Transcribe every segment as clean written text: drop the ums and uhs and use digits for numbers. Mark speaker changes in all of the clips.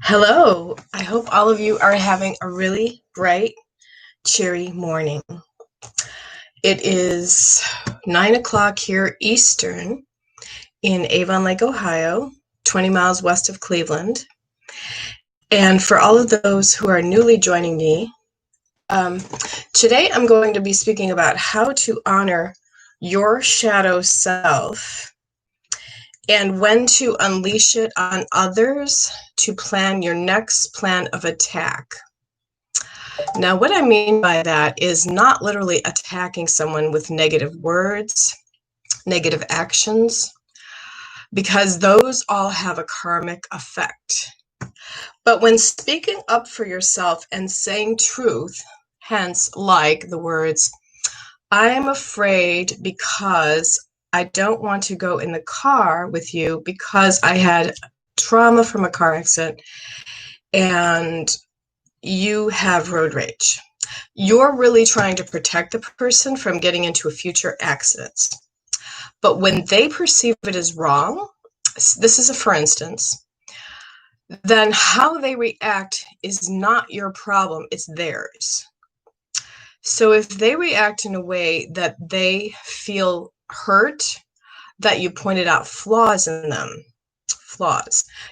Speaker 1: Hello. I hope all of you are having a really bright, cheery morning. It is 9 o'clock here Eastern in Avon Lake, Ohio, 20 miles west of Cleveland. And for all of those who are newly joining me, today I'm going to be speaking about how to honor your shadow self and when to unleash it on others to plan your next plan of attack. Now, what I mean by that is not literally attacking someone with negative words, negative actions, because those all have a karmic effect. But when speaking up for yourself and saying truth, hence like the words, I am afraid because I don't want to go in the car with you because I had trauma from a car accident and you have road rage. You're really trying to protect the person from getting into a future accident. But when they perceive it as wrong, this is a for instance, then how they react is not your problem, it's theirs. So if they react in a way that they feel hurt, that you pointed out flaws in them,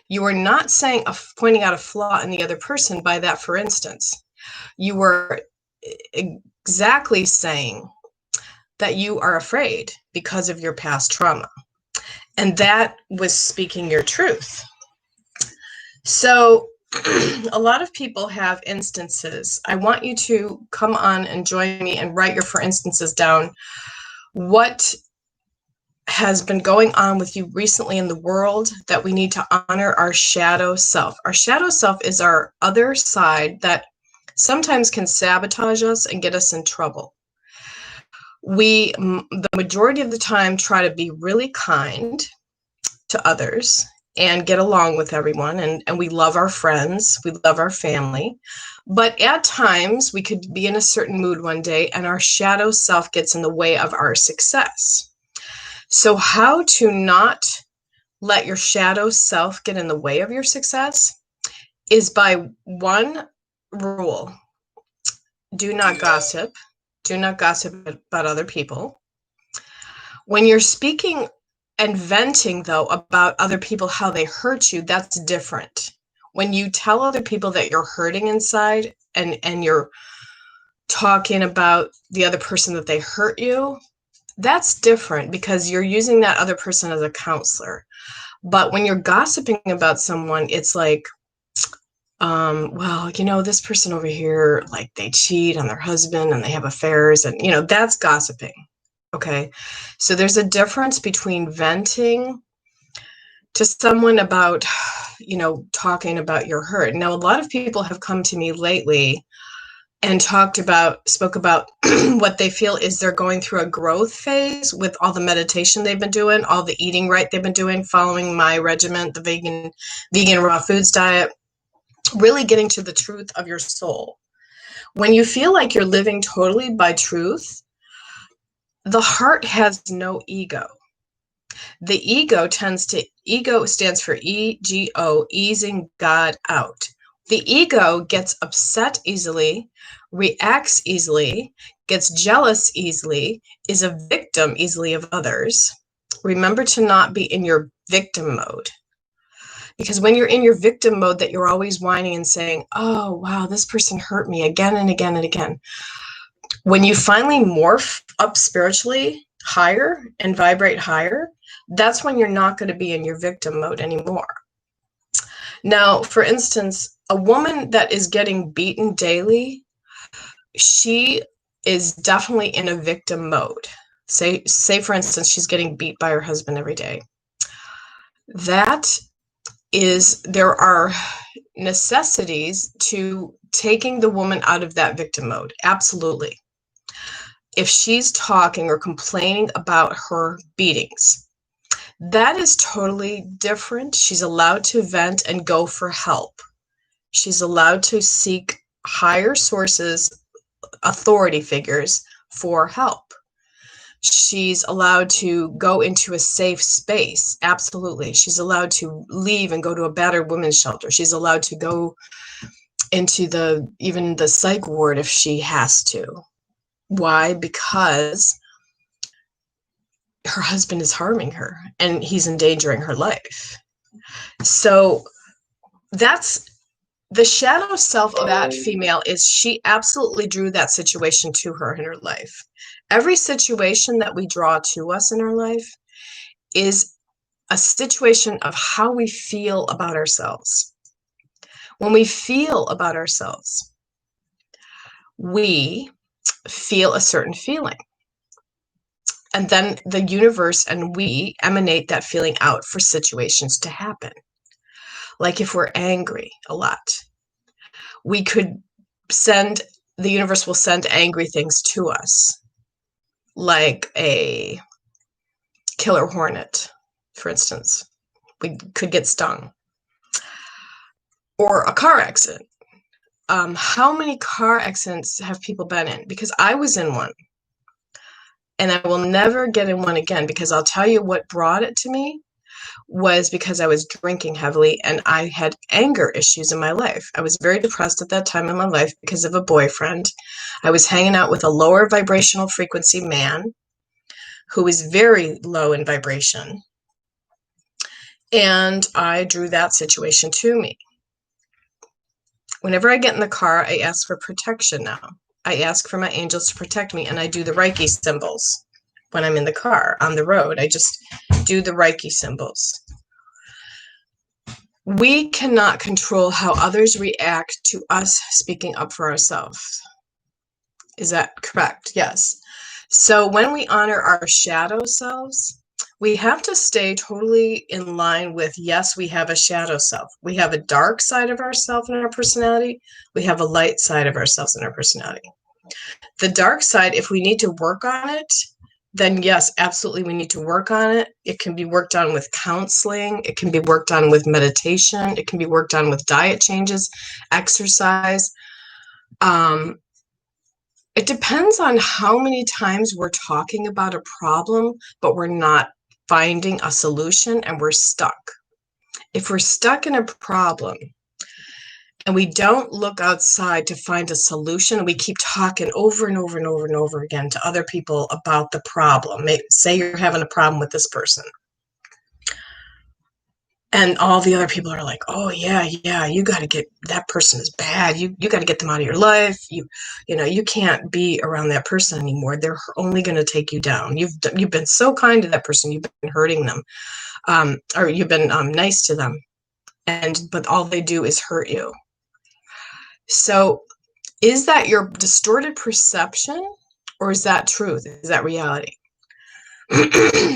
Speaker 1: you are not saying pointing out a flaw in the other person by that, for instance. You were exactly saying that you are afraid because of your past trauma. And that was speaking your truth. So a lot of people have instances. I want you to come on and join me and write your for instances down. What has been going on with you recently in the world that we need to honor our shadow self. Our shadow self is our other side that sometimes can sabotage us and get us in trouble. We, the majority of the time, try to be really kind to others and get along with everyone, and we love our friends, we love our family, but at times we could be in a certain mood one day and our shadow self gets in the way of our success. So how to not let your shadow self get in the way of your success is by one rule: do not gossip. Do not gossip about other people. When you're speaking and venting, though, about other people, how they hurt you, that's different. When you tell other people that you're hurting inside and you're talking about the other person that they hurt you, that's different because you're using that other person as a counselor. But when you're gossiping about someone, it's like, well, this person over here, like they cheat on their husband and they have affairs and, that's gossiping. Okay. So there's a difference between venting to someone about, talking about your hurt. Now, a lot of people have come to me lately and spoke about what they feel is they're going through a growth phase with all the meditation they've been doing, all the eating right they've been doing, following my regiment, the vegan raw foods diet, really getting to the truth of your soul. When you feel like you're living totally by truth, the heart has no ego. The ego stands for ego, easing God out. The ego gets upset easily, reacts easily, gets jealous easily, is a victim easily of others. Remember to not be in your victim mode. Because when you're in your victim mode, that you're always whining and saying, oh, wow, this person hurt me again and again and again. When you finally morph up spiritually higher and vibrate higher, that's when you're not going to be in your victim mode anymore. Now, for instance, a woman that is getting beaten daily, she is definitely in a victim mode. Say for instance, she's getting beat by her husband every day. There are necessities to taking the woman out of that victim mode. Absolutely. If she's talking or complaining about her beatings, that is totally different. She's allowed to vent and go for help. She's allowed to seek higher sources, authority figures for help. She's allowed to go into a safe space. Absolutely. She's allowed to leave and go to a battered women's shelter. She's allowed to go into even the psych ward if she has to. Why? Because her husband is harming her and he's endangering her life. So that's the shadow self of that female. Is she absolutely drew that situation to her in her life. Every situation that we draw to us in our life is a situation of how we feel about ourselves. When we feel about ourselves, we feel a certain feeling. And then the universe and we emanate that feeling out for situations to happen. Like if we're angry a lot, we could the universe will send angry things to us, like a killer hornet, for instance. We could get stung. Or a car accident. How many car accidents have people been in? Because I was in one. And I will never get in one again, because I'll tell you what brought it to me was because I was drinking heavily and I had anger issues in my life. I was very depressed at that time in my life because of a boyfriend. I was hanging out with a lower vibrational frequency man who was very low in vibration. And I drew that situation to me. Whenever I get in the car, I ask for protection now. I ask for my angels to protect me, and I do the Reiki symbols when I'm in the car, on the road. I just do the Reiki symbols. We cannot control how others react to us speaking up for ourselves. Is that correct? Yes. So when we honor our shadow selves, we have to stay totally in line with, yes, we have a shadow self. We have a dark side of ourselves in our personality. We have a light side of ourselves in our personality. The dark side, if we need to work on it, then yes, absolutely, we need to work on it. It can be worked on with counseling. It can be worked on with meditation. It can be worked on with diet changes, exercise. It depends on how many times we're talking about a problem, but we're not finding a solution and we're stuck. If we're stuck in a problem and we don't look outside to find a solution, we keep talking over and over and over and over again to other people about the problem. Say you're having a problem with this person. And all the other people are like, oh, yeah, you got to get, that person is bad. You got to get them out of your life. You know, you can't be around that person anymore. They're only going to take you down. You've been so kind to that person. You've been hurting them, or you've been nice to them. But all they do is hurt you. So is that your distorted perception, or is that truth? Is that reality?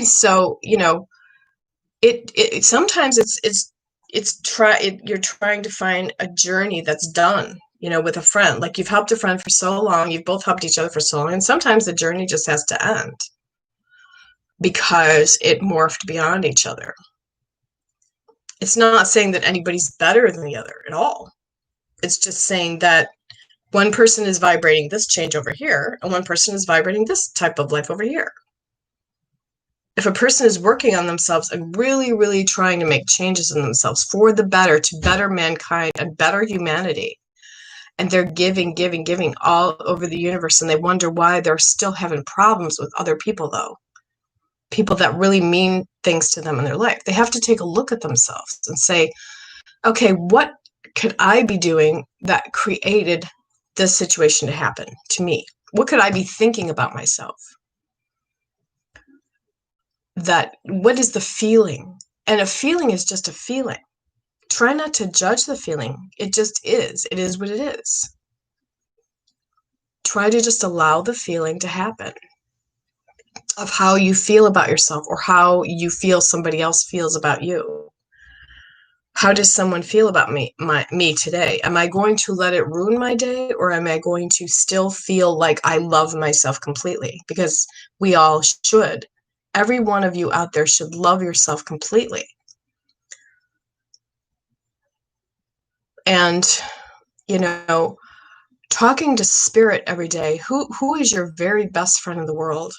Speaker 1: So, you know, it sometimes you're trying to find a journey that's done, you know, with a friend. Like, you've helped a friend for so long, you've both helped each other for so long, and sometimes the journey just has to end because it morphed beyond each other. It's not saying that anybody's better than the other at all. It's just saying that one person is vibrating this change over here, and one person is vibrating this type of life over here. If a person is working on themselves and really, really trying to make changes in themselves for the better, to better mankind and better humanity, and they're giving all over the universe, and they wonder why they're still having problems with other people, though, people that really mean things to them in their life, they have to take a look at themselves and say, okay, what could I be doing that created this situation to happen to me? What could I be thinking about myself? What is the feeling? And a feeling is just a feeling. Try not to judge the feeling. It just is. It is what it is. Try to just allow the feeling to happen of how you feel about yourself, or how you feel somebody else feels about you. How does someone feel about me today? Am I going to let it ruin my day, or am I going to still feel like I love myself completely? Because we all should. Every one of you out there should love yourself completely. And, you know, talking to spirit every day. Who is your very best friend in the world?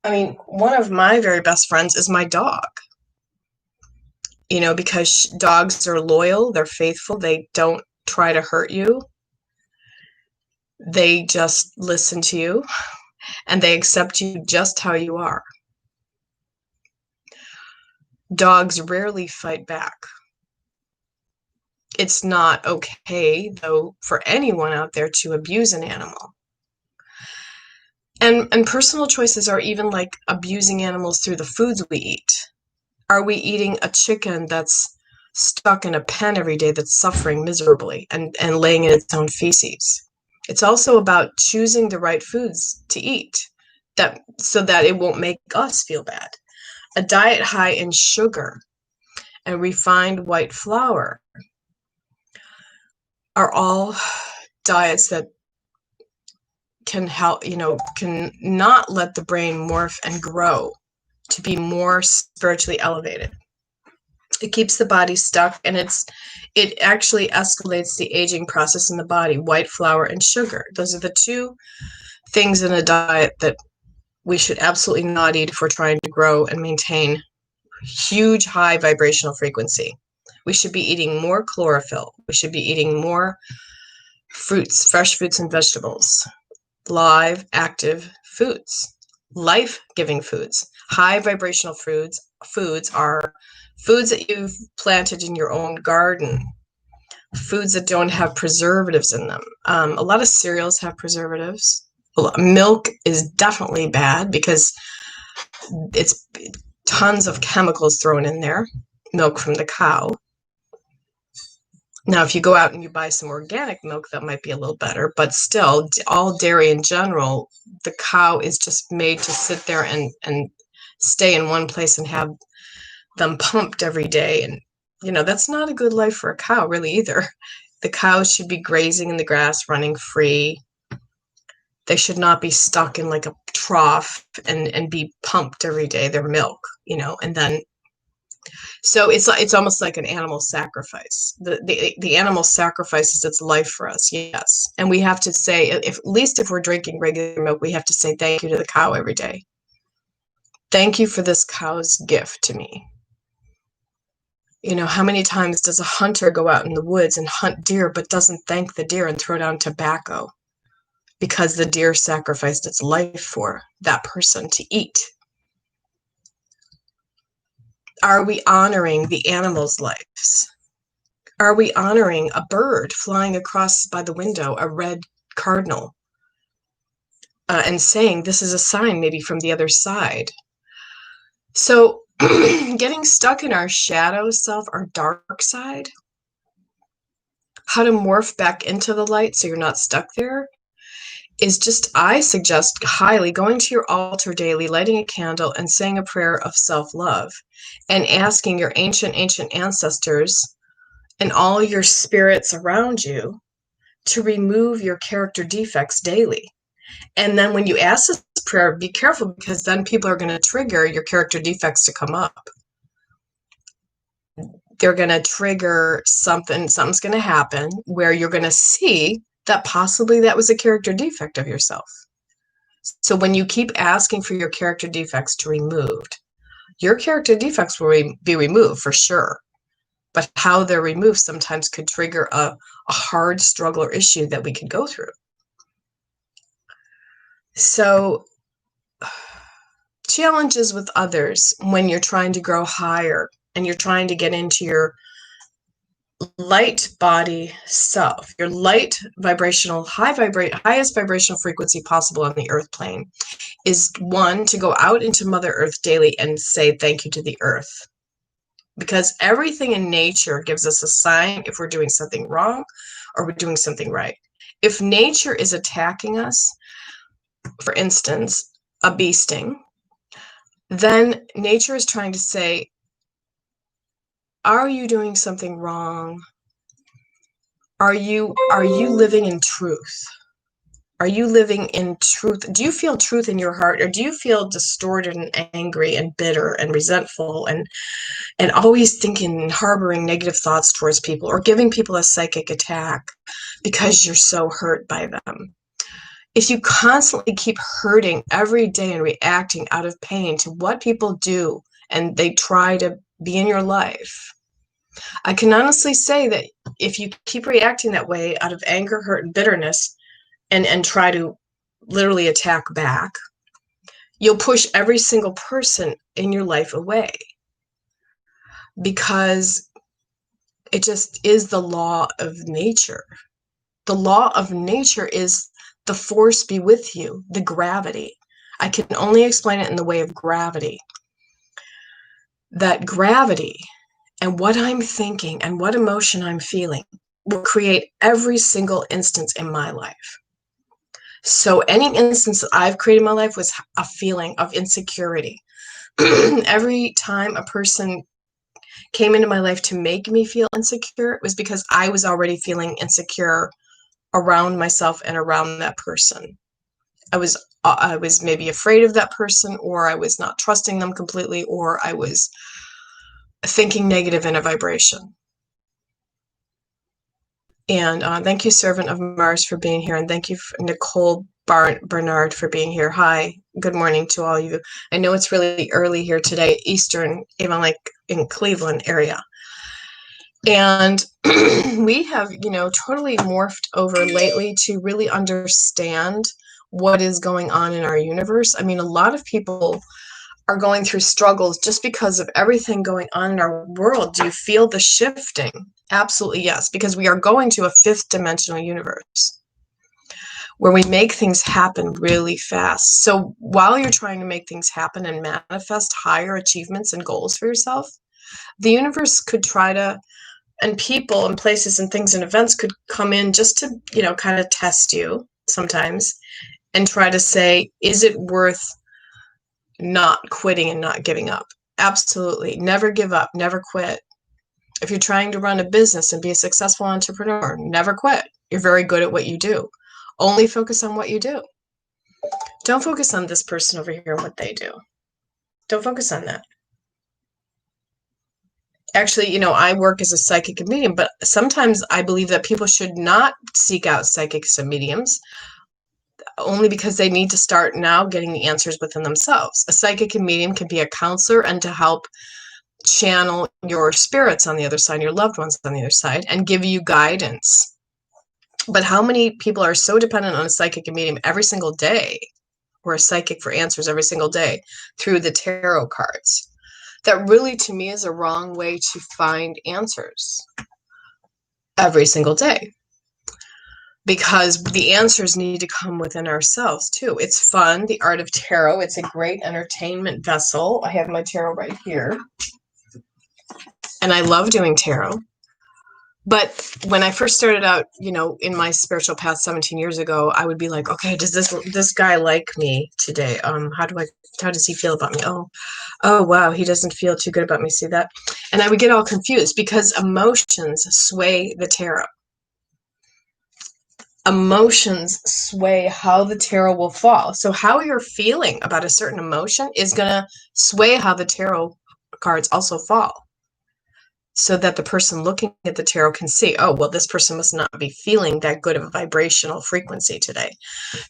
Speaker 1: I mean, one of my very best friends is my dog, because dogs are loyal, they're faithful, they don't try to hurt you. They just listen to you and they accept you just how you are. Dogs rarely fight back. It's not okay, though, for anyone out there to abuse an animal. And personal choices are even like abusing animals through the foods we eat. Are we eating a chicken that's stuck in a pen every day that's suffering miserably and laying in its own feces? It's also about choosing the right foods to eat so that it won't make us feel bad. A diet high in sugar and refined white flour are all diets that can help, can not let the brain morph and grow to be more spiritually elevated. It keeps the body stuck, and it actually escalates the aging process in the body. White flour and sugar. Those are the two things in a diet that we should absolutely not eat if we're trying to grow and maintain huge high vibrational frequency. We should be eating more chlorophyll. We should be eating more fruits, fresh fruits and vegetables, live, active foods, life-giving foods. High vibrational foods are foods that you've planted in your own garden, foods that don't have preservatives in them. A lot of cereals have preservatives. Milk is definitely bad because it's tons of chemicals thrown in there. Milk from the cow. Now, if you go out and you buy some organic milk, that might be a little better, but still, all dairy in general, the cow is just made to sit there and stay in one place and have them pumped every day. And, that's not a good life for a cow, really, either. The cows should be grazing in the grass, running free. They should not be stuck in like a trough and be pumped every day, their milk, and then so it's almost like an animal sacrifice. The animal sacrifices its life for us, yes. And we have to say, at least if we're drinking regular milk, we have to say thank you to the cow every day. Thank you for this cow's gift to me. How many times does a hunter go out in the woods and hunt deer but doesn't thank the deer and throw down tobacco because the deer sacrificed its life for that person to eat? Are we honoring the animals' lives? Are we honoring a bird flying across by the window, a red cardinal, and saying this is a sign maybe from the other side? So getting stuck in our shadow self, our dark side, how to morph back into the light so you're not stuck there, is just, I suggest highly going to your altar daily, lighting a candle and saying a prayer of self-love and asking your ancient ancestors and all your spirits around you to remove your character defects daily. And then when you ask this prayer, be careful, because then people are going to trigger your character defects to come up. They're going to trigger something's going to happen where you're going to see that possibly that was a character defect of yourself. So when you keep asking for your character defects to be removed, your character defects will be removed for sure. But how they're removed sometimes could trigger a hard struggle or issue that we could go through. So challenges with others when you're trying to grow higher and you're trying to get into your light body self, your light vibrational, highest vibrational frequency possible on the earth plane, is one, to go out into Mother Earth daily and say thank you to the earth. Because everything in nature gives us a sign if we're doing something wrong or we're doing something right. If nature is attacking us, for instance, a bee sting, then nature is trying to say, are you doing something wrong? Are you living in truth? Are you living in truth? Do you feel truth in your heart, or do you feel distorted and angry and bitter and resentful and always thinking and harboring negative thoughts towards people, or giving people a psychic attack because you're so hurt by them? if you constantly keep hurting every day and reacting out of pain to what people do and they try to be in your life, I can honestly say that if you keep reacting that way out of anger, hurt, and bitterness, and try to literally attack back, you'll push every single person in your life away, because it just is the law of nature. The law of nature is the force be with you, the gravity. I can only explain it in the way of gravity. That gravity and what I'm thinking and what emotion I'm feeling will create every single instance in my life. So any instance that I've created in my life was a feeling of insecurity. Every time a person came into my life to make me feel insecure, it was because I was already feeling insecure around myself and around that person. I was maybe afraid of that person, or I was not trusting them completely, or I was thinking negative in a vibration. And thank you, Servant of Mars, for being here. And thank you, Nicole Bernard, for being here. Hi, good morning to all of you. I know it's really early here today, Eastern, even like in Cleveland area. And we have, totally morphed over lately to really understand what is going on in our universe. I mean, a lot of people are going through struggles just because of everything going on in our world. Do you feel the shifting? Absolutely, yes, because we are going to a fifth dimensional universe where we make things happen really fast. So while you're trying to make things happen and manifest higher achievements and goals for yourself, the universe could try to, and people and places and things and events could come in just to, kind of test you sometimes and try to say, is it worth not quitting and not giving up? Absolutely. Never give up, never quit. If you're trying to run a business and be a successful entrepreneur, never quit. You're very good at what you do. Only focus on what you do. Don't focus on this person over here and what they do. Don't focus on that. Actually, I work as a psychic and medium, but sometimes I believe that people should not seek out psychics and mediums, only because they need to start now getting the answers within themselves. A psychic and medium can be a counselor and to help channel your spirits on the other side, your loved ones on the other side, and give you guidance. But how many people are so dependent on a psychic and medium every single day, or a psychic for answers every single day through the tarot cards? That really, to me, is a wrong way to find answers every single day, because the answers need to come within ourselves too. It's fun, the art of tarot. It's a great entertainment vessel. I have my tarot right here, and I love doing tarot. But when I first started out, in my spiritual path 17 years ago, I would be like, okay, does this guy like me today? How does he feel about me? Oh, wow, he doesn't feel too good about me. See that? And I would get all confused because emotions sway the tarot. Emotions sway how the tarot will fall. So how you're feeling about a certain emotion is going to sway how the tarot cards also fall, so that the person looking at the tarot can see, oh, well, this person must not be feeling that good of a vibrational frequency today.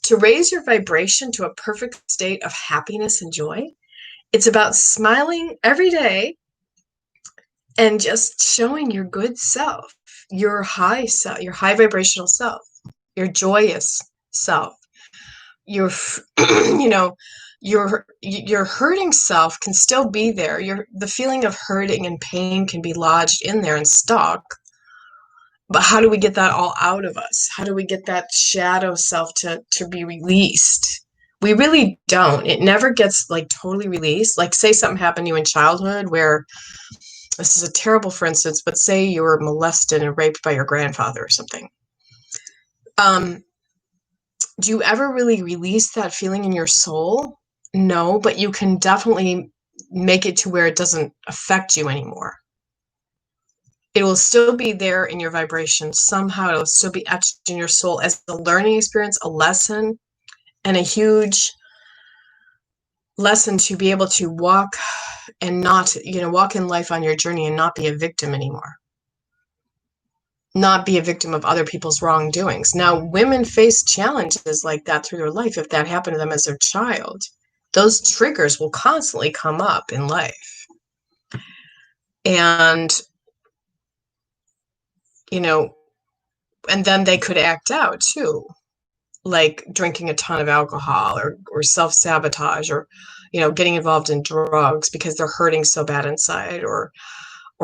Speaker 1: To raise your vibration to a perfect state of happiness and joy, it's about smiling every day and just showing your good self, your high self, your high vibrational self, your joyous self. Your your hurting self can still be there. The feeling of hurting and pain can be lodged in there and stuck. But how do we get that all out of us? How do we get that shadow self to be released? We really don't. It never gets like totally released. Like, say something happened to you in childhood where, this is a terrible for instance, but say you were molested and raped by your grandfather or something. Do you ever really release that feeling in your soul? No, but you can definitely make it to where it doesn't affect you anymore. It will still be there in your vibration. Somehow it will still be etched in your soul as a learning experience, a lesson, and a huge lesson to be able to walk and not, walk in life on your journey and not be a victim anymore. not be a victim of other people's wrongdoings. Now, women face challenges like that through their life. If that happened to them as a child, those triggers will constantly come up in life. And, you know, and then they could act out too, like drinking a ton of alcohol or self-sabotage or, getting involved in drugs because they're hurting so bad inside, or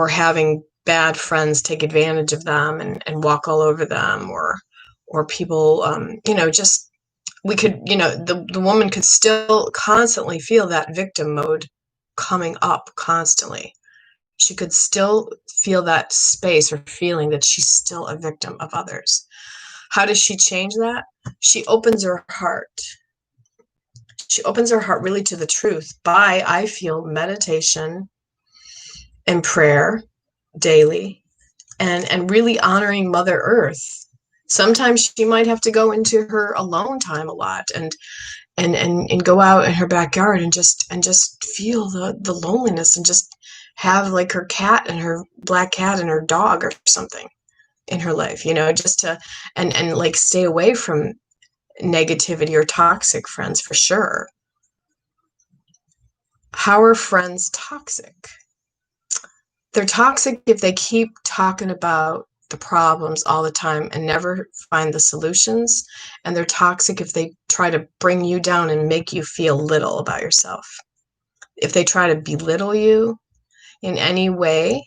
Speaker 1: having bad friends take advantage of them and walk all over them, or people, just, we could, the woman could still constantly feel that victim mode coming up constantly. She could still feel that space or feeling that she's still a victim of others. How does she change that? She opens her heart. She opens her heart really to the truth by, I feel, meditation and prayer daily, and really honoring Mother Earth. Sometimes she might have to go into her alone time a lot and go out in her backyard and just feel the loneliness, and just have like her cat and her black cat and her dog or something in her life, just to and like stay away from negativity or toxic friends for sure. How are friends toxic? They're toxic if they keep talking about the problems all the time and never find the solutions. And they're toxic if they try to bring you down and make you feel little about yourself. If they try to belittle you in any way.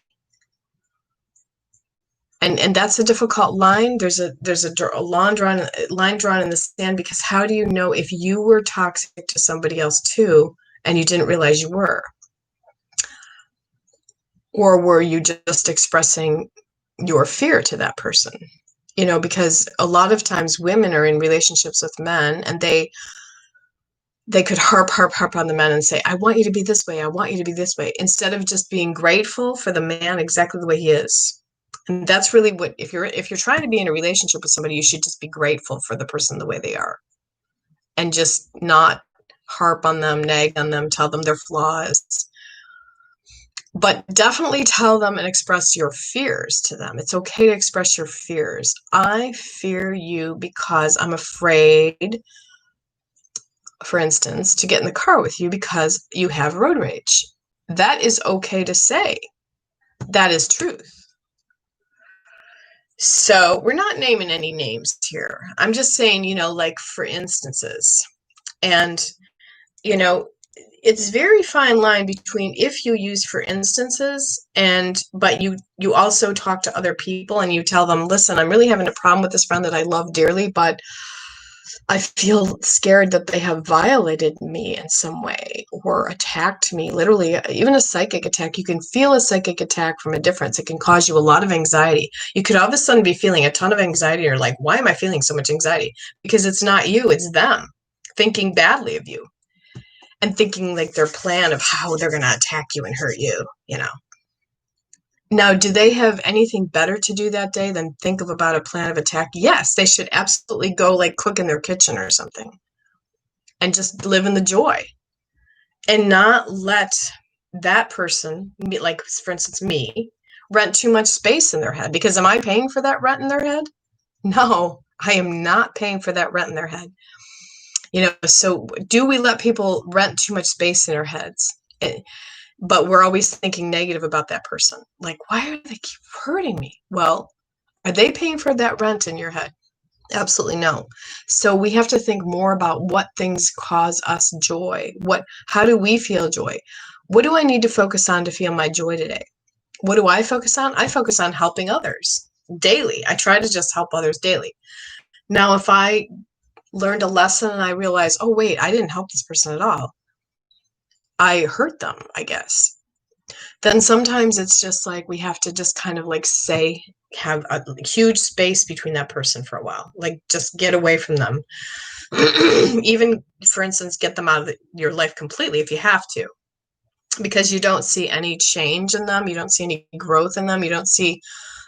Speaker 1: And that's a difficult line. There's a line drawn in the sand, because how do you know if you were toxic to somebody else too and you didn't realize you were? Or were you just expressing your fear to that person? Because a lot of times women are in relationships with men, and they could harp on the men and say, I want you to be this way, I want you to be this way, instead of just being grateful for the man exactly the way he is. And that's really what, if you're trying to be in a relationship with somebody, you should just be grateful for the person the way they are, and just not harp on them, nag on them, tell them their flaws. But definitely tell them and express your fears to them. It's okay to express your fears. I fear you because I'm afraid, for instance, to get in the car with you because you have road rage. That is okay to say. That is truth. So we're not naming any names here. I'm just saying, like for instances. And, it's very fine line between, if you use for instances but you also talk to other people and you tell them, listen, I'm really having a problem with this friend that I love dearly, but I feel scared that they have violated me in some way or attacked me. Literally, even a psychic attack. You can feel a psychic attack from a difference. It can cause you a lot of anxiety. You could all of a sudden be feeling a ton of anxiety. And you're like, why am I feeling so much anxiety? Because it's not you, it's them thinking badly of you and thinking like their plan of how they're going to attack you and hurt you, Now, do they have anything better to do that day than think about a plan of attack? Yes, they should absolutely go like cook in their kitchen or something and just live in the joy, and not let that person, like for instance me, rent too much space in their head. Because am I paying for that rent in their head? No, I am not paying for that rent in their head. So do we let people rent too much space in their heads? But we're always thinking negative about that person. Like, why do they keep hurting me? Well, are they paying for that rent in your head? Absolutely no. So we have to think more about what things cause us joy. How do we feel joy? What do I need to focus on to feel my joy today? What do I focus on? I focus on helping others daily. I try to just help others daily. Now, if I learned a lesson and I realized, oh, wait, I didn't help this person at all, I hurt them, I guess. Then sometimes it's just like we have to just kind of like have a huge space between that person for a while. Like just get away from them. Even, for instance, get them out of your life completely if you have to. Because you don't see any change in them. You don't see any growth in them. You don't see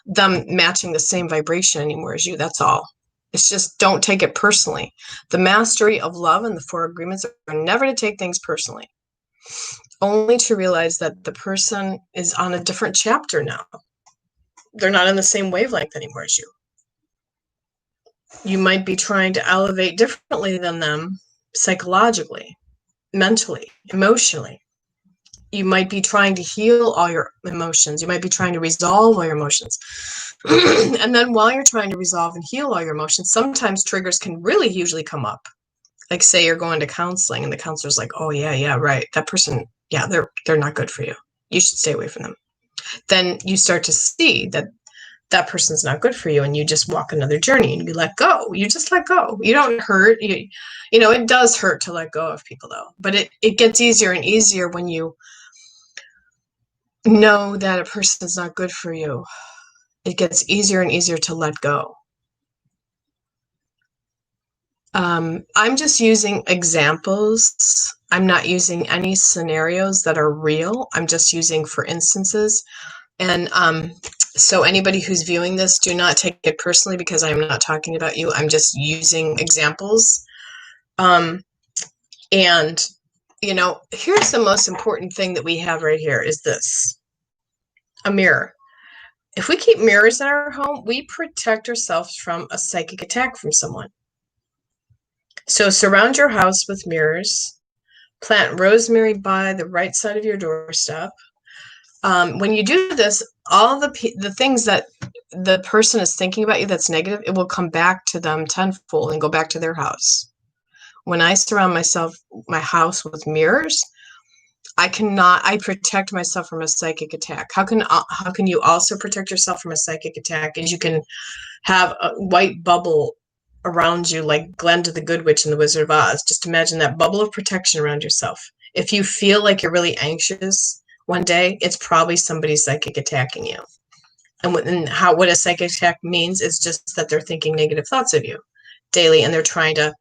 Speaker 1: them matching the same vibration anymore as you. That's all. It's just don't take it personally. The mastery of love and the 4 agreements are never to take things personally. Only to realize that the person is on a different chapter now. they're not on the same wavelength anymore as you. You might be trying to elevate differently than them psychologically, mentally, emotionally. You might be trying to heal all your emotions. You might be trying to resolve all your emotions. And then while you're trying to resolve and heal all your emotions, sometimes triggers can really usually come up. Like say you're going to counseling and the counselor's like, oh yeah, right. That person, yeah, they're not good for you. You should stay away from them. Then you start to see that that person's not good for you and you just walk another journey and you let go. You just let go. You don't hurt. You know, it does hurt to let go of people though, but it gets easier and easier when you know that a person's not good for you. It gets easier and easier to let go. I'm just using examples. I'm not using any scenarios that are real. I'm just using for instances. And so anybody who's viewing this, do not take it personally because I'm not talking about you. I'm just using examples. And, you know, here's the most important thing that we have right here is this, a mirror. If we keep mirrors in our home, we protect ourselves from a psychic attack from someone. So surround your house with mirrors. Plant rosemary by the right side of your doorstep. When you do this, all the things that the person is thinking about you that's negative, it will come back to them tenfold and go back to their house. When I surround my house with mirrors, I protect myself from a psychic attack. How can you also protect yourself from a psychic attack? Is you can have a white bubble around you like Glenda the Good Witch in The Wizard of Oz. Just imagine that bubble of protection around yourself. If you feel like you're really anxious one day, it's probably somebody psychic attacking you. And what a psychic attack means is just that they're thinking negative thoughts of you daily, and they're trying to,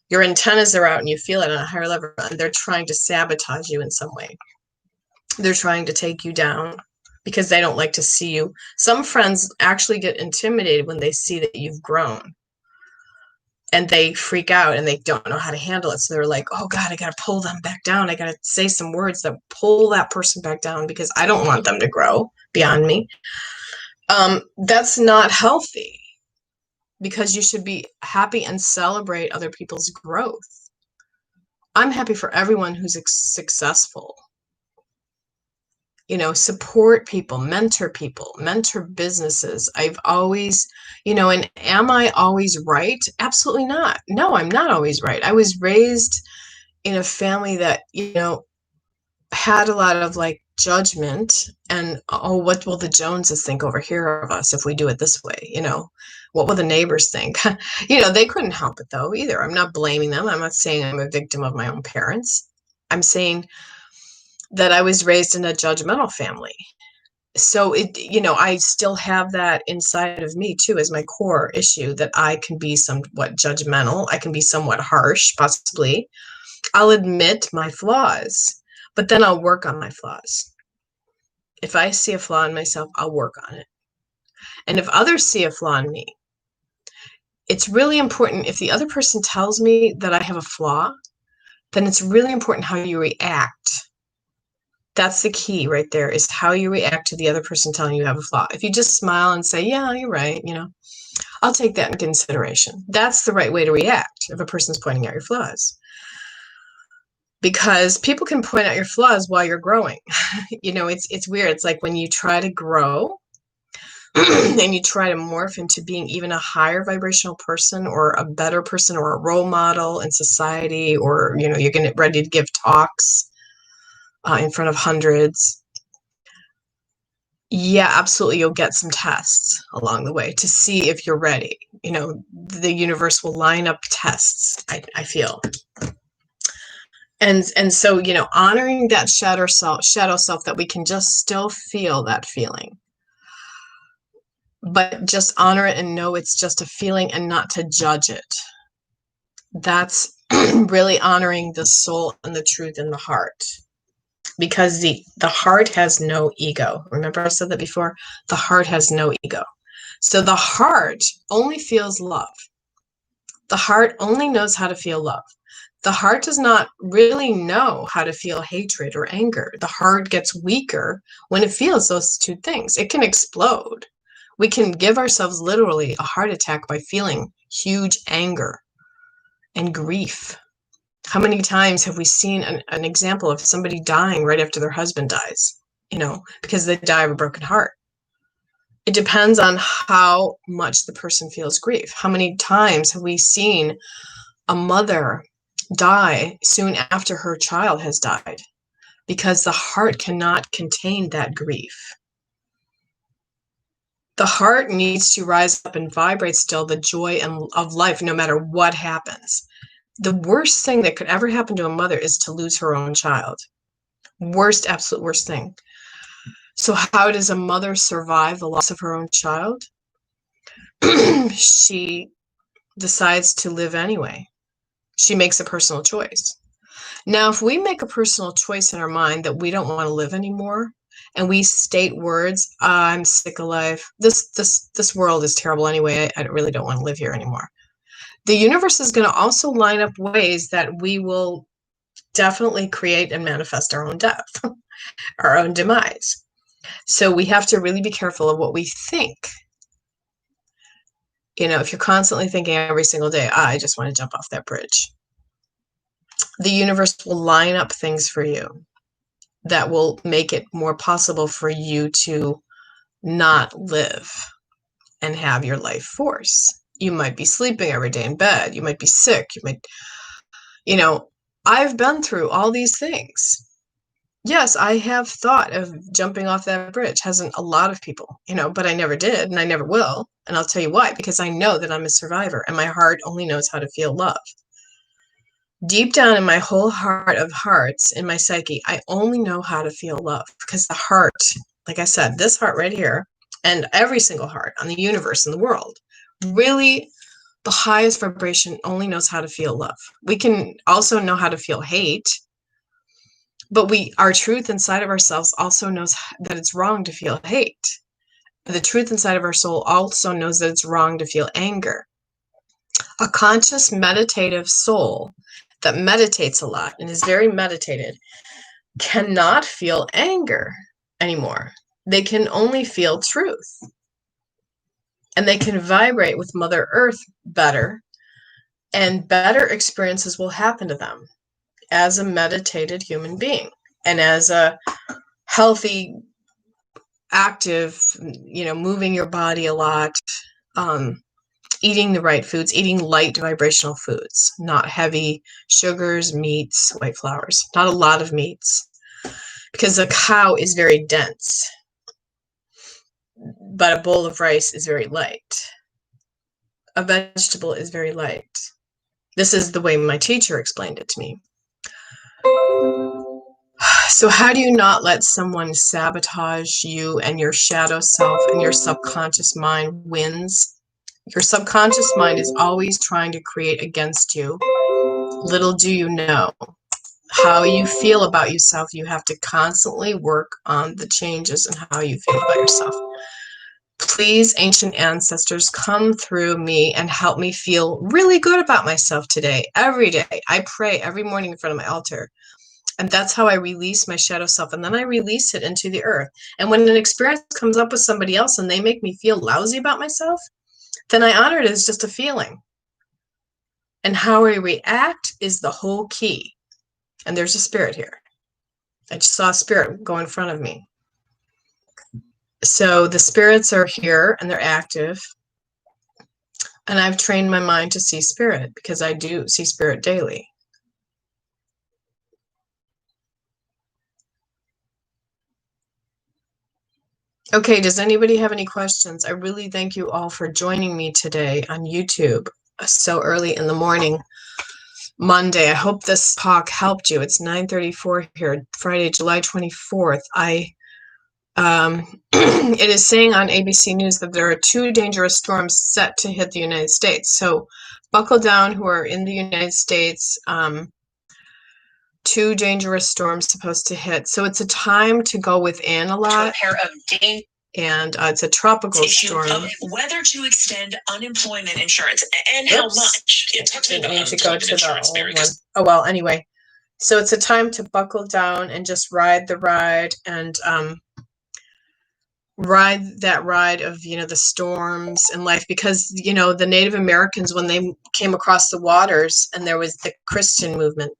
Speaker 1: your antennas are out and you feel it on a higher level, and they're trying to sabotage you in some way. They're trying to take you down because they don't like to see you. Some friends actually get intimidated when they see that you've grown. And they freak out and they don't know how to handle it. So they're like, oh God, I got to pull them back down. I got to say some words that pull that person back down because I don't want them to grow beyond me. That's not healthy because you should be happy and celebrate other people's growth. I'm happy for everyone who's successful. You know, support people, mentor businesses. I've always, you know, and am I always right? Absolutely not. No, I'm not always right. I was raised in a family that, you know, had a lot of like judgment and, oh, what will the Joneses think over here of us if we do it this way? You know, what will the neighbors think? You know, they couldn't help it though either. I'm not blaming them. I'm not saying I'm a victim of my own parents. I'm saying that I was raised in a judgmental family. So it, you know, I still have that inside of me too, as my core issue, that I can be somewhat judgmental. I can be somewhat harsh, possibly. I'll admit my flaws, but then I'll work on my flaws. If I see a flaw in myself, I'll work on it. And if others see a flaw in me, it's really important. If the other person tells me that I have a flaw, then it's really important how you react. That's the key right there, is how you react to the other person telling you have a flaw. If you just smile and say, yeah, you're right, you know, I'll take that in consideration. That's the right way to react if a person's pointing out your flaws. Because people can point out your flaws while you're growing. You know, it's weird. It's like when you try to grow and you try to morph into being even a higher vibrational person or a better person or a role model in society, or, you know, you're getting ready to give talks in front of hundreds. Yeah, absolutely. You'll get some tests along the way to see if you're ready. You know, the universe will line up tests, I feel. And so, you know, honoring that shadow self that we can just still feel that feeling. But just honor it and know it's just a feeling and not to judge it. That's really honoring the soul and the truth in the heart. Because the heart has no ego. Remember I said that before? The heart has no ego. So the heart only feels love. The heart only knows how to feel love. The heart does not really know how to feel hatred or anger. The heart gets weaker when it feels those two things. It can explode. We can give ourselves literally a heart attack by feeling huge anger and grief. How many times have we seen an example of somebody dying right after their husband dies, because they die of a broken heart? It depends on how much the person feels grief. How many times have we seen a mother die soon after her child has died? Because the heart cannot contain that grief. The heart needs to rise up and vibrate still the joy of life, no matter what happens. The worst thing that could ever happen to a mother is to lose her own child. Worst, absolute worst thing. So how does a mother survive the loss of her own child? She decides to live anyway. She makes a personal choice. Now, if we make a personal choice in our mind that we don't want to live anymore, and we state words, I'm sick of life, this world is terrible anyway, I really don't want to live here anymore. The universe is going to also line up ways that we will definitely create and manifest our own death, our own demise. So we have to really be careful of what we think. If you're constantly thinking every single day, I just want to jump off that bridge, the universe will line up things for you that will make it more possible for you to not live and have your life force. You might be sleeping every day in bed. You might be sick. I've been through all these things. Yes, I have thought of jumping off that bridge. Hasn't a lot of people, but I never did, and I never will. And I'll tell you why, because I know that I'm a survivor, and my heart only knows how to feel love. Deep down in my whole heart of hearts, in my psyche, I only know how to feel love, because the heart, like I said, this heart right here, and every single heart on the universe and the world, really the highest vibration only knows how to feel love. We can also know how to feel hate, but our truth inside of ourselves also knows that it's wrong to feel hate. The truth inside of our soul also knows that it's wrong to feel anger. A conscious meditative soul that meditates a lot and is very meditated cannot feel anger anymore. They can only feel truth. And they can vibrate with Mother Earth better, and better experiences will happen to them as a meditated human being and as a healthy, active, moving your body a lot, eating the right foods, eating light vibrational foods, not heavy sugars, meats, white flours, not a lot of meats, because a cow is very dense, but a bowl of rice is very light. A vegetable is very light. This is the way my teacher explained it to me. So how do you not let someone sabotage you and your shadow self, and your subconscious mind wins? Your subconscious mind is always trying to create against you. Little do you know how you feel about yourself. You have to constantly work on the changes in how you feel about yourself. Please, ancient ancestors, come through me and help me feel really good about myself today. Every day. I pray every morning in front of my altar. And that's how I release my shadow self. And then I release it into the earth. And when an experience comes up with somebody else and they make me feel lousy about myself, then I honor it as just a feeling. And how I react is the whole key. And there's a spirit here. I just saw a spirit go in front of me. So the spirits are here and they're active. And I've trained my mind to see spirit, because I do see spirit daily. Okay, does anybody have any questions? I really thank you all for joining me today on YouTube so early in the morning, Monday. I hope this talk helped you. It's 9:34 here, Friday, July 24th. It is saying on ABC News that there are 2 dangerous storms set to hit the United States. So buckle down who are in the United States. 2 dangerous storms supposed to hit. So it's a time to go within a lot. And it's a tropical storm.
Speaker 2: Whether to extend unemployment insurance and how much.
Speaker 1: Didn't need to go to the old one. Oh, well, anyway. So it's a time to buckle down and just ride the ride and ride that ride of, the storms in life, because, the Native Americans, when they came across the waters and there was the Christian movement,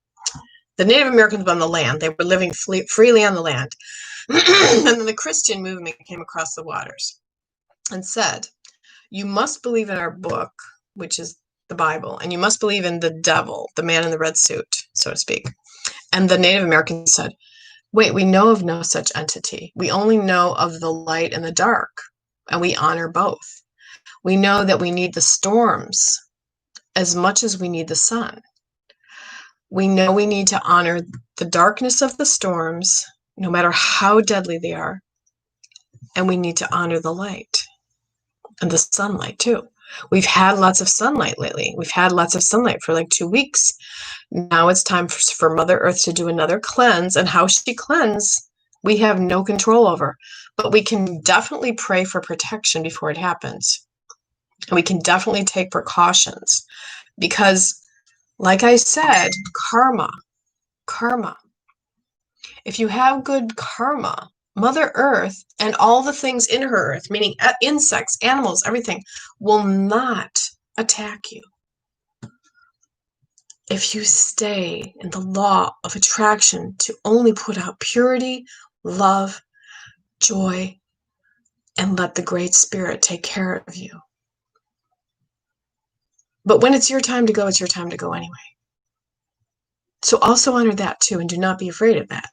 Speaker 1: the Native Americans were on the land. They were living freely on the land. And then the Christian movement came across the waters and said, you must believe in our book, which is the Bible, and you must believe in the devil, the man in the red suit, so to speak. And the Native Americans said, wait, we know of no such entity. We only know of the light and the dark, and we honor both. We know that we need the storms as much as we need the sun. We know we need to honor the darkness of the storms, no matter how deadly they are, and we need to honor the light and the sunlight too. We've had lots of sunlight lately. We've had lots of sunlight for like 2 weeks. Now it's time for Mother Earth to do another cleanse, and how she cleanses, we have no control over. But we can definitely pray for protection before it happens. And we can definitely take precautions because, like I said, karma. If you have good karma, Mother Earth and all the things in her earth, meaning insects, animals, everything, will not attack you. If you stay in the law of attraction to only put out purity, love, joy, and let the Great Spirit take care of you. But when it's your time to go, it's your time to go anyway. So also honor that too, and do not be afraid of that.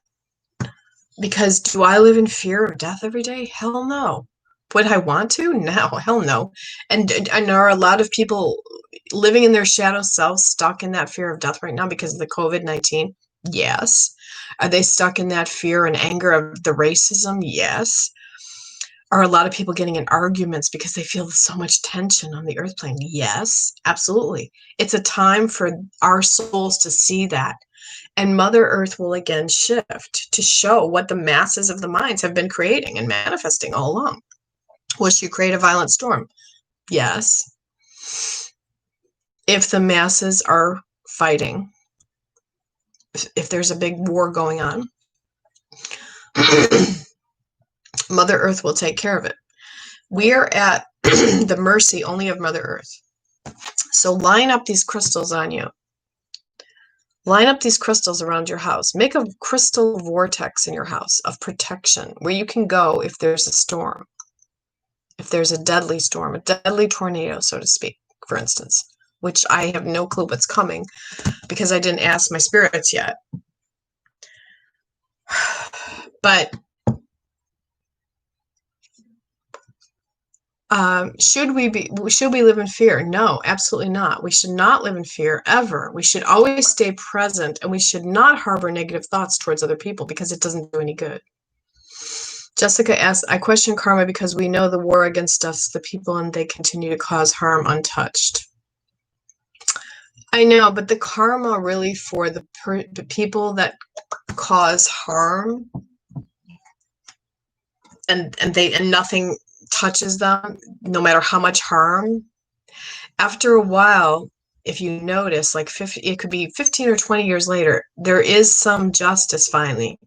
Speaker 1: Because do I live in fear of death every day? Hell no. Would I want to? No, hell no. And are a lot of people living in their shadow selves stuck in that fear of death right now because of the COVID-19? Yes. Are they stuck in that fear and anger of the racism? Yes. Are a lot of people getting in arguments because they feel so much tension on the earth plane? Yes, absolutely. It's a time for our souls to see that. And Mother Earth will again shift to show what the masses of the minds have been creating and manifesting all along. Will she create a violent storm? Yes. If the masses are fighting, if there's a big war going on, Mother Earth will take care of it. We are at the mercy only of Mother Earth. So line up these crystals on you. Line up these crystals around your house. Make a crystal vortex in your house of protection where you can go if there's a storm. If there's a deadly storm, a deadly tornado, so to speak, for instance, which I have no clue what's coming because I didn't ask my spirits yet. But should we live in fear? No, absolutely not. We should not live in fear ever. We should always stay present, and we should not harbor negative thoughts towards other people because it doesn't do any good. Jessica asks, I question karma because we know the war against us, the people, and they continue to cause harm untouched. I know, but the karma really for the people that cause harm and nothing touches them, no matter how much harm, after a while, if you notice, like it could be 15 or 20 years later, there is some justice finally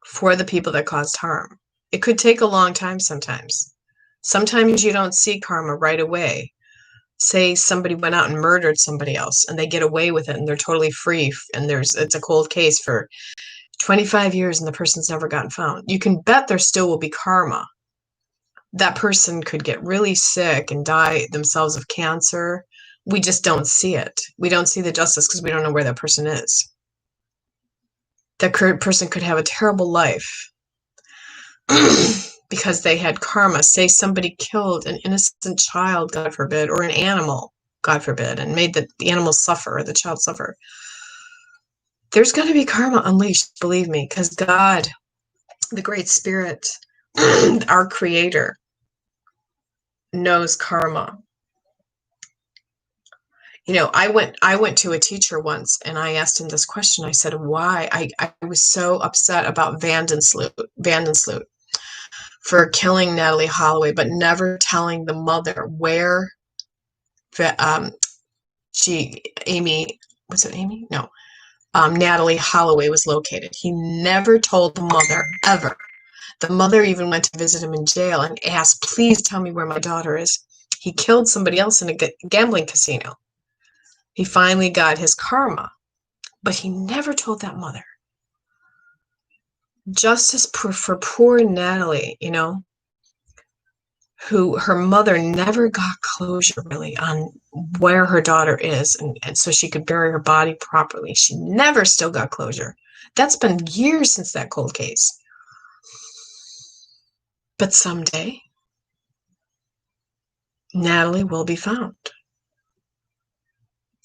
Speaker 1: for the people that caused harm. It could take a long time sometimes. Sometimes you don't see karma right away. Say somebody went out and murdered somebody else and they get away with it and they're totally free and it's a cold case for 25 years and the person's never gotten found. You can bet there still will be karma. That person could get really sick and die themselves of cancer. We just don't see it. We don't see the justice because we don't know where that person is. That person could have a terrible life because they had karma. Say somebody killed an innocent child, God forbid, or an animal, God forbid, and made the animal suffer or the child suffer. There's going to be karma unleashed, believe me, because God, the Great Spirit, our Creator, knows karma. You know, I went to a teacher once and I asked him this question. I said, why? I was so upset about Vandensloot for killing Natalie Holloway, but never telling the mother where Natalie Holloway was located. He never told the mother ever The mother even went to visit him in jail and asked, please tell me where my daughter is. He killed somebody else in a gambling casino. He finally got his karma, but he never told that mother. Justice for poor Natalie, you know, who her mother never got closure really on where her daughter is, and so she could bury her body properly. She never still got closure. That's been years since that cold case. But someday, Natalie will be found.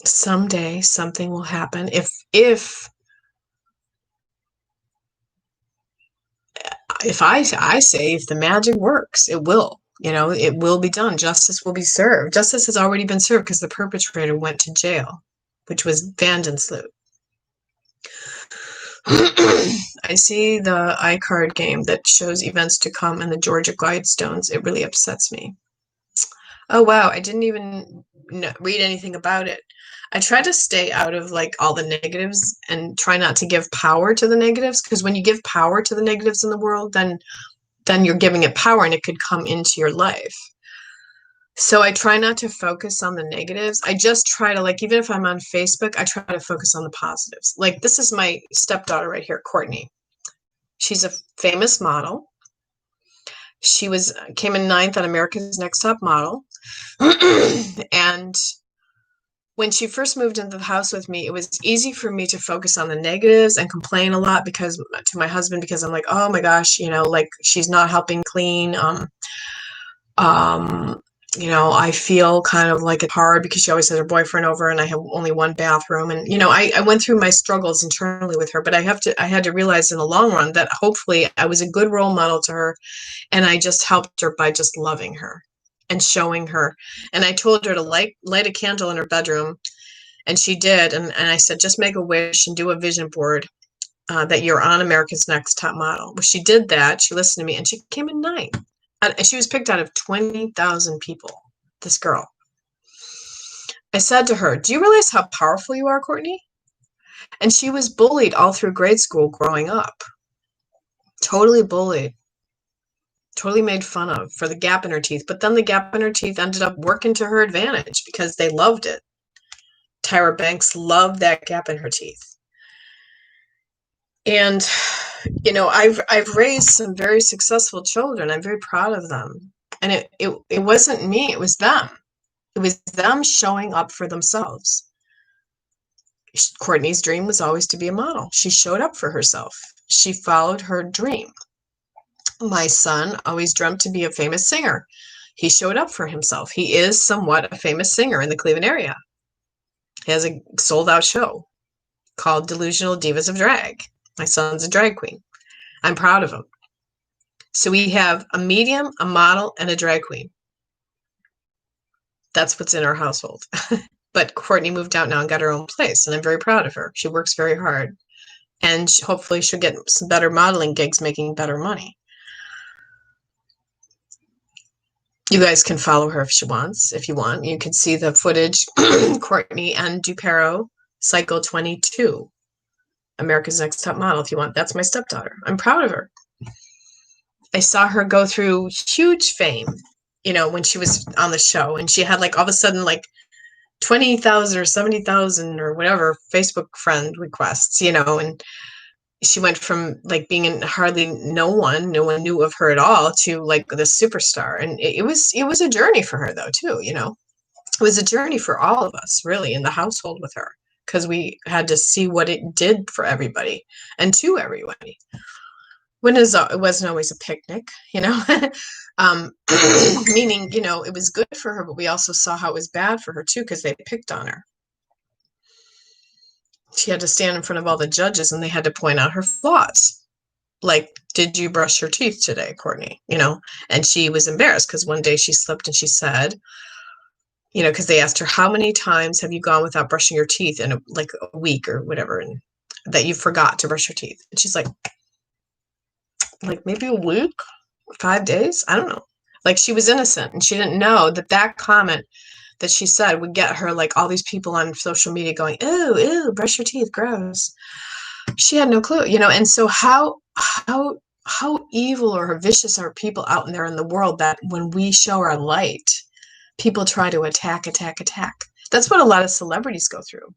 Speaker 1: Someday something will happen. If I say, if the magic works, it will. You know, it will be done. Justice will be served. Justice has already been served because the perpetrator went to jail, which was Vandensloo. I see the iCard game that shows events to come and the Georgia Guidestones. It really upsets me. Oh, wow. I didn't even read anything about it. I try to stay out of like all the negatives and try not to give power to the negatives, because when you give power to the negatives in the world, then you're giving it power and it could come into your life. So I try not to focus on the negatives. I just try to, like, even if I'm on Facebook, I try to focus on the positives. Like, this is my stepdaughter right here, Courtney. She's a famous model. She came in 9th on America's Next Top Model. And when she first moved into the house with me, it was easy for me to focus on the negatives and complain a lot to my husband, because I'm like, oh my gosh, you know, like, she's not helping clean. You know, I feel kind of like it's hard because she always has her boyfriend over and I have only one bathroom. And, you know, I went through my struggles internally with her, but I had to realize in the long run that hopefully I was a good role model to her. And I just helped her by just loving her and showing her. And I told her to light a candle in her bedroom. And she did. And I said, just make a wish and do a vision board that you're on America's Next Top Model. Well, she did that. She listened to me and she came in 9th. And she was picked out of 20,000 people, this girl. I said to her, do you realize how powerful you are, Courtney? And she was bullied all through grade school growing up. Totally bullied. Totally made fun of for the gap in her teeth. But then the gap in her teeth ended up working to her advantage because they loved it. Tyra Banks loved that gap in her teeth. And, you know, I've raised some very successful children. I'm very proud of them. And it wasn't me, it was them. It was them showing up for themselves. Courtney's dream was always to be a model. She showed up for herself. She followed her dream. My son always dreamt to be a famous singer. He showed up for himself. He is somewhat a famous singer in the Cleveland area. He has a sold-out show called Delusional Divas of Drag. My son's a drag queen. I'm proud of him. So we have a medium, a model, and a drag queen. That's what's in our household. But Courtney moved out now and got her own place, and I'm very proud of her. She works very hard. And hopefully she'll get some better modeling gigs, making better money. You guys can follow her if you want. You can see the footage, Courtney and DuPerow, Cycle 22. America's Next Top Model, if you want. That's my stepdaughter. I'm proud of her. I saw her go through huge fame, you know, when she was on the show, and she had like all of a sudden like 20,000 or 70,000 or whatever Facebook friend requests, you know, and she went from like being in hardly no one knew of her at all to like this superstar. And it was a journey for her though, too, you know. It was a journey for all of us really in the household with her, because we had to see what it did for everybody and to everybody. It wasn't always a picnic, you know, meaning, you know, it was good for her, but we also saw how it was bad for her too, because they picked on her. She had to stand in front of all the judges and they had to point out her flaws. Like, did you brush your teeth today, Courtney? You know, and she was embarrassed because one day she slipped and she said, you know, because they asked her, how many times have you gone without brushing your teeth in like a week or whatever, and that you forgot to brush your teeth? And she's like maybe a week, 5 days. I don't know. Like, she was innocent and she didn't know that comment that she said would get her like all these people on social media going, ew, brush your teeth, gross. She had no clue, you know. And so how how evil or vicious are people out there in the world that when we show our light, people try to attack. That's what a lot of celebrities go through.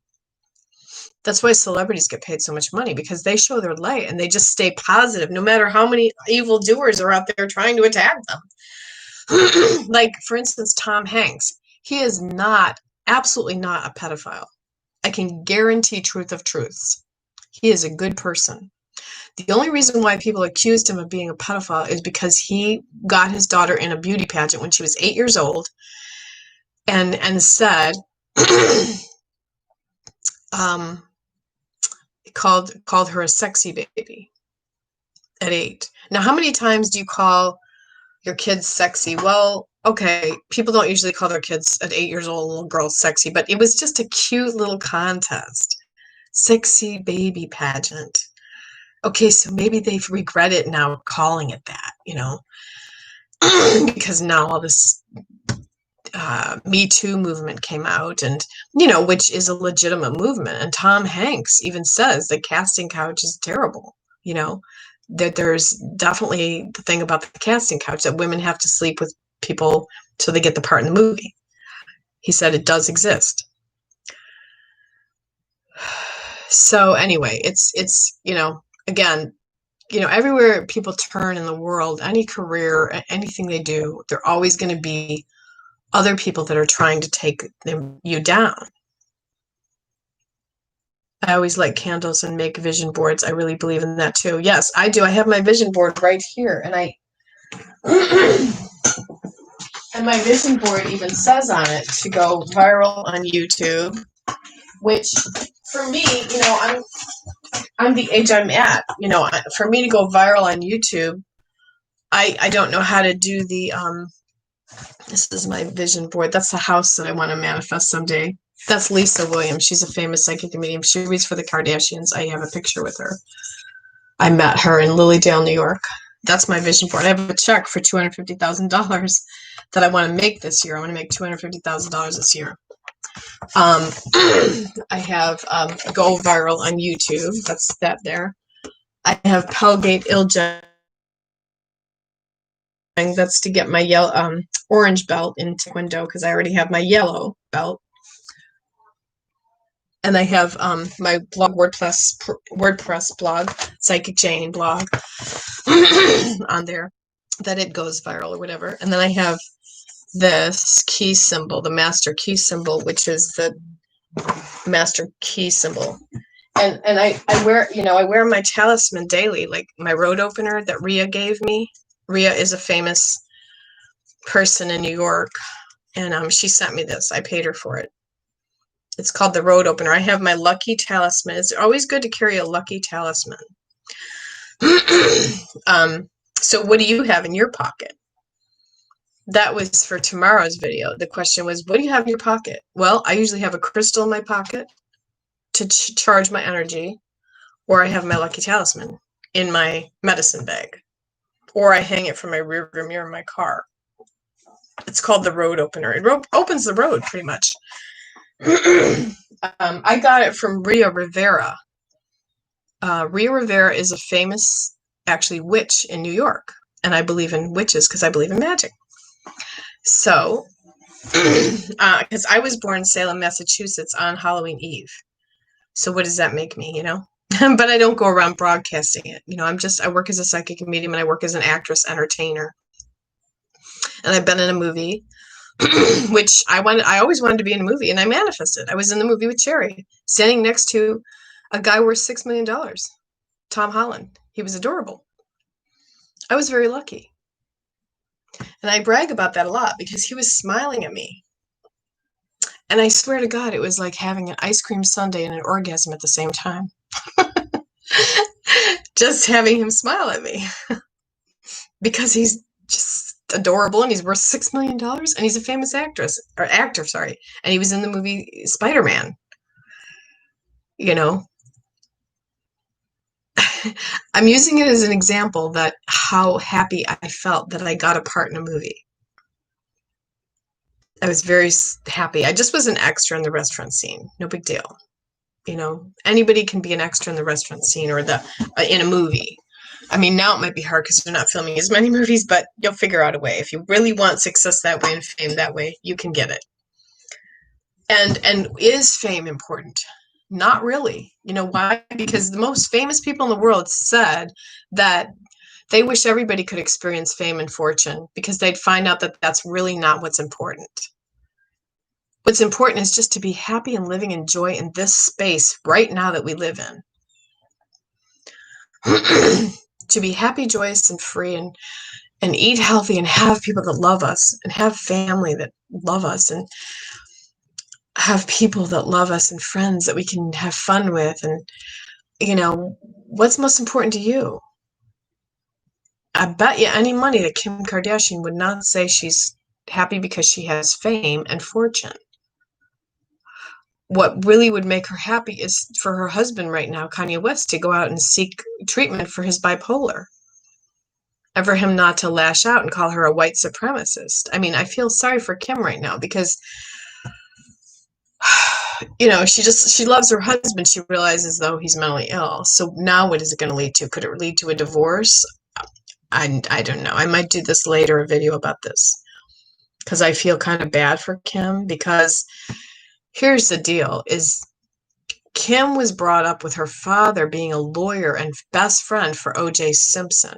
Speaker 1: That's why celebrities get paid so much money, because they show their light and they just stay positive no matter how many evil doers are out there trying to attack them. Like, for instance, Tom Hanks. He is absolutely not a pedophile. I can guarantee truth of truths. He is a good person. The only reason why people accused him of being a pedophile is because he got his daughter in a beauty pageant when she was 8 years old and said, called her a sexy baby at 8. Now, how many times do you call your kids sexy? Well, okay, people don't usually call their kids at 8 years old little girls sexy, but it was just a cute little contest. Sexy baby pageant. Okay, so maybe they regret it now calling it that, because now all this Me Too movement came out, and, which is a legitimate movement. And Tom Hanks even says the casting couch is terrible, that there's definitely the thing about the casting couch that women have to sleep with people so they get the part in the movie. He said it does exist. So anyway, it's again, everywhere people turn in the world, any career, anything they do, they're always going to be other people that are trying to take you down. I always light candles and make vision boards. I really believe in that too. Yes, I do. I have my vision board right here, and and my vision board even says on it to go viral on YouTube, which for me, I'm the age I'm at. For me to go viral on YouTube, I don't know how to do the this is my vision board. That's the house that I want to manifest someday. That's Lisa Williams. She's a famous psychic medium. She reads for the Kardashians. I have a picture with her. I met her in Lilydale, New York. That's my vision board. I have a check for $250,000 that I want to make this year. I want to make $250,000 this year. I have go viral on YouTube. That's that there. I have Pelgate Ilja. That's to get my yellow, orange belt in Taekwondo, because I already have my yellow belt. And I have my blog, WordPress blog, Psychic Jane blog, on there, that it goes viral or whatever. And then I have this key symbol, the master key symbol, which is the master key symbol. And I wear, I wear my talisman daily, like my road opener that Rhea gave me. Rhea is a famous person in New York, and she sent me this. I paid her for it. It's called the road opener. I have my lucky talisman. It's always good to carry a lucky talisman. So what do you have in your pocket? That was for tomorrow's video. The question was, what do you have in your pocket? Well, I usually have a crystal in my pocket to charge my energy, or I have my lucky talisman in my medicine bag, or I hang it from my rearview mirror in my car. It's called the road opener. It opens the road pretty much. I got it from Rhea Rivera. Rhea Rivera is a famous, actually, witch in New York. And I believe in witches because I believe in magic. So, because I was born in Salem, Massachusetts on Halloween Eve. So what does that make me, But I don't go around broadcasting it. I work as a psychic medium, and I work as an actress, entertainer. And I've been in a movie, which I always wanted to be in a movie, and I manifested. I was in the movie with Cherry, standing next to a guy worth $6 million, Tom Holland. He was adorable. I was very lucky. And I brag about that a lot because he was smiling at me. And I swear to God, it was like having an ice cream sundae and an orgasm at the same time. Just having him smile at me. Because he's just adorable, and he's worth $6 million, and he's a famous actor, and he was in the movie Spider-Man. I'm using it as an example that how happy I felt that I got a part in a movie. I was very happy. I just was an extra in the restaurant scene. No big deal. Anybody can be an extra in the restaurant scene or in a movie. I mean, now it might be hard because they're not filming as many movies, but you'll figure out a way. If you really want success that way and fame that way, you can get it. And is fame important? Not really. You know why? Because the most famous people in the world said that they wish everybody could experience fame and fortune because they'd find out that that's really not what's important. What's important is just to be happy and living in joy in this space right now that we live in. To be happy, joyous, and free, and eat healthy, and have people that love us, and have family that love us, and have people that love us, and friends that we can have fun with. And, you know, what's most important to you? I bet you any money that Kim Kardashian would not say she's happy because she has fame and fortune. What really would make her happy is for her husband right now, Kanye West, to go out and seek treatment for his bipolar. And for him not to lash out and call her a white supremacist. I mean, I feel sorry for Kim right now because, you know, she loves her husband. She realizes, though, he's mentally ill. So now what is it going to lead to? Could it lead to a divorce? I don't know. I might do this later, a video about this, because I feel kind of bad for Kim, because here's the deal is Kim was brought up with her father being a lawyer and best friend for O.J. Simpson.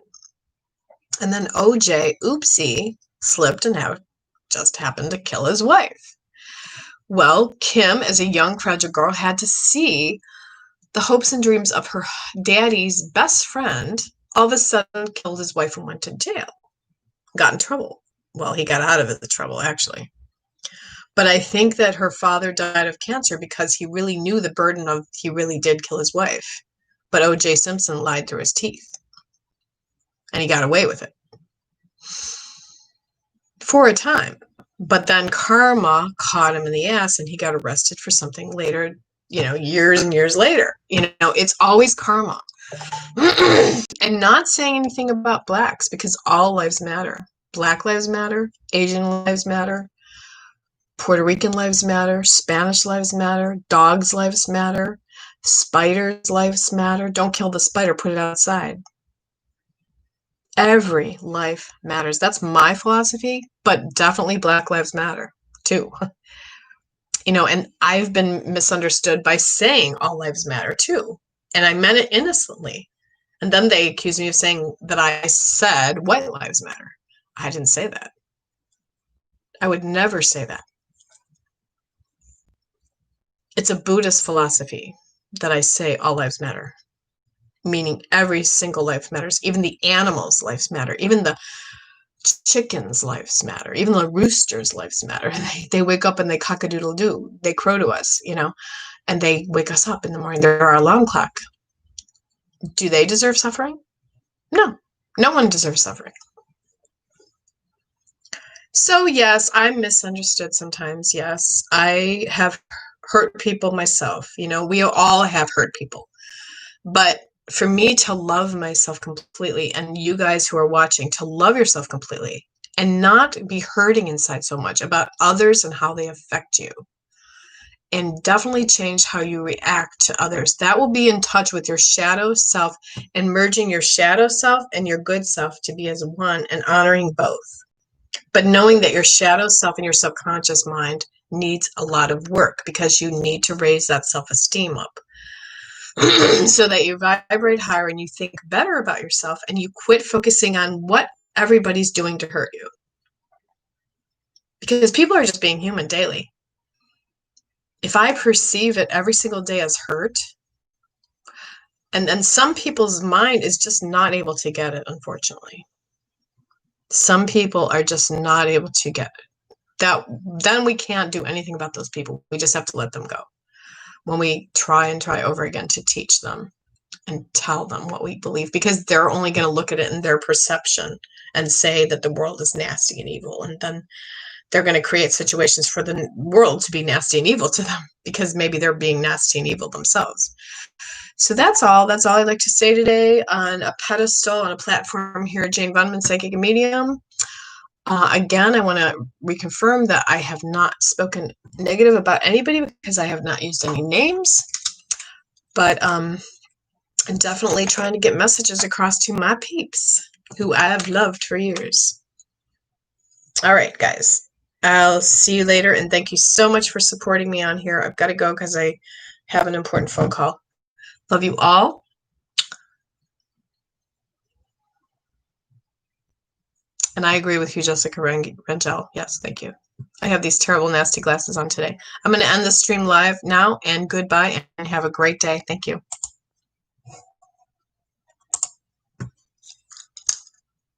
Speaker 1: And then O.J., oopsie, slipped and just happened to kill his wife. Well, Kim, as a young, fragile girl, had to see the hopes and dreams of her daddy's best friend all of a sudden killed his wife and went to jail. Got in trouble. Well, he got out of the trouble, actually. But I think that her father died of cancer because he really knew the burden of he really did kill his wife. But O.J. Simpson lied through his teeth. And he got away with it. For a time. But then karma caught him in the ass and he got arrested for something later, you know, years and years later. You know, it's always karma. And not saying anything about blacks because all lives matter. Black lives matter. Asian lives matter. Puerto Rican lives matter. Spanish lives matter. Dogs' lives matter. Spiders' lives matter. Don't kill the spider. Put it outside. Every life matters. That's my philosophy, but definitely Black Lives Matter too. You know, and I've been misunderstood by saying all lives matter too. And I meant it innocently. And then they accused me of saying that I said white lives matter. I didn't say that. I would never say that. It's a Buddhist philosophy that I say all lives matter. Meaning every single life matters. Even the animals' lives matter. Even the chickens' lives matter. Even the roosters' lives matter. They wake up and they cock-a-doodle-doo. They crow to us, you know, and they wake us up in the morning. They're our alarm clock. Do they deserve suffering? No. No one deserves suffering. So yes, I'm misunderstood sometimes. Yes, I have hurt people myself. You know, we all have hurt people. But for me to love myself completely, and you guys who are watching, to love yourself completely and not be hurting inside so much about others and how they affect you, and definitely change how you react to others. That will be in touch with your shadow self and merging your shadow self and your good self to be as one and honoring both. But knowing that your shadow self and your subconscious mind needs a lot of work because you need to raise that self-esteem up. So that you vibrate higher and you think better about yourself and you quit focusing on what everybody's doing to hurt you. Because people are just being human daily. If I perceive it every single day as hurt, and then some people's mind is just not able to get it, unfortunately. Some people are just not able to get it. Then we can't do anything about those people. We just have to let them go. When we try and try over again to teach them and tell them what we believe, because they're only going to look at it in their perception and say that the world is nasty and evil. And then they're going to create situations for the world to be nasty and evil to them because maybe they're being nasty and evil themselves. So that's all. That's all I'd like to say today on a pedestal, on a platform here at Jane Voneman Psychic and Medium. Again, I want to reconfirm that I have not spoken negative about anybody because I have not used any names. But I'm definitely trying to get messages across to my peeps who I have loved for years. All right, guys. I'll see you later, and thank you so much for supporting me on here. I've got to go because I have an important phone call. Love you all. And I agree with you, Jessica Rangel. Yes, thank you. I have these terrible, nasty glasses on today. I'm going to end the stream live now, and goodbye, and have a great day. Thank you.